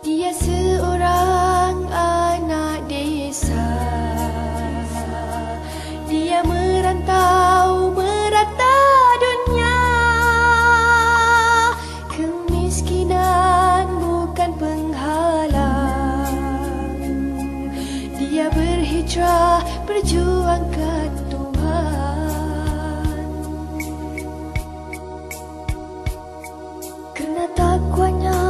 Dia seorang anak desa. Dia merantau merata dunia. Kemiskinan bukan penghalang. Dia berhijrah perjuangkan Tuhan. Kerana takwanya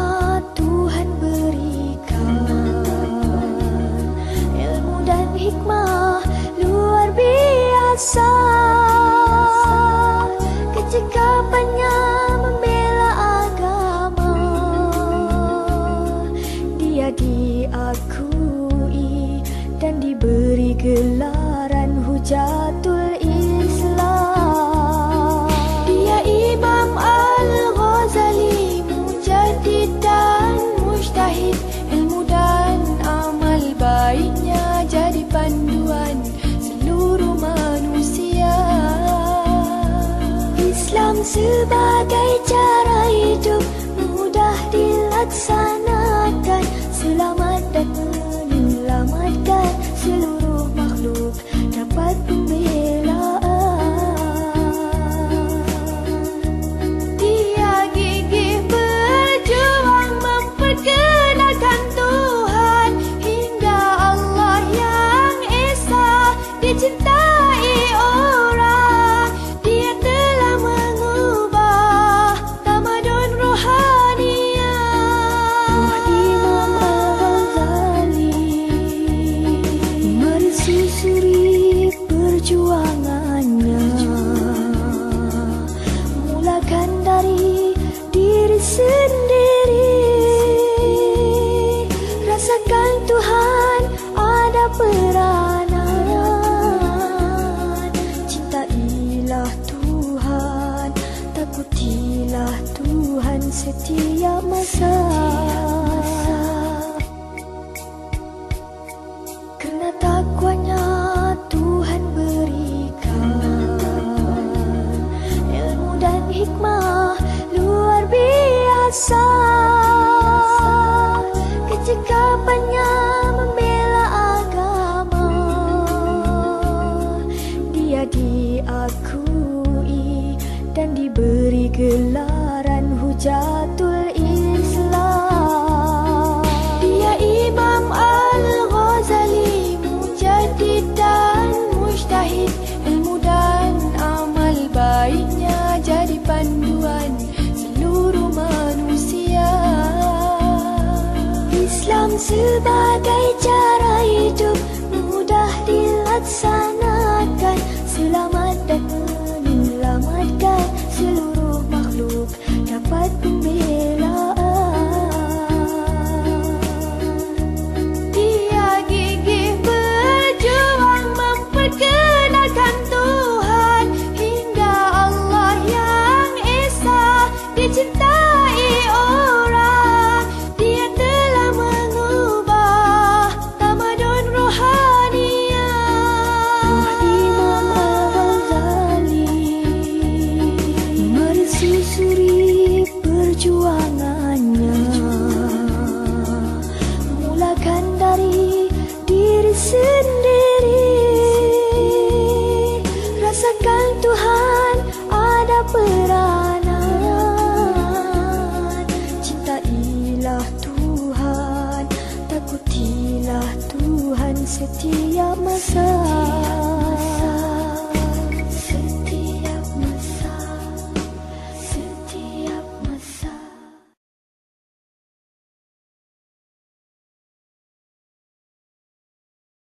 Tuhan berikan ilmu dan hikmah luar biasa. Kecekapannya membela agama. Dia diakui dan diberi gelaran Hujatul Islam. Dia Imam Al-Ghazali, mujaddid dan mujtahid. Ilmu dan amal baiknya jadi panduan seluruh manusia. Islam sebagai cara hidup mudah dilaksanakan, selamat dan menyelamatkan seluruh makhluk dapat pembelaan. Dia gigih berjuang memperkenalkan Tuhan hingga Allah yang Esa dicintai orang. Dia telah mengubah tamadun rohania. Imam Al-Ghazali mersusuri perjuangannya, mulakan dari diri sendiri. Rasakan Tuhan ada peranan. Cintailah Tuhan, takutilah Tuhan setiap masa. Kerana takwanya Tuhan berikan ilmu dan hikmah luar biasa. Kecekapannya membela agama. Dia diakui dan diberi gelaran Hujatul Islam. Dia Imam Al-Ghazali, mujaddid dan mujtahid. Ilmu dan amal baiknya jadi panduan seluruh manusia. Islam sebagai cara hidup mudah dilaksanakan, selamat dan menyelamatkan seluruh makhluk dapat pembelaan. Dia gigih berjuang memperkenalkan Tuhan hingga Allah yang Esa dicintai orang. Dia telah mengubah tamadun rohania. Imam Al-Ghazali mersusuri perjuangannya, mulakan dari diri sendiri. Rasakan Tuhan ada peranan. Cintailah Tuhan, takutilah Tuhan setiap masa.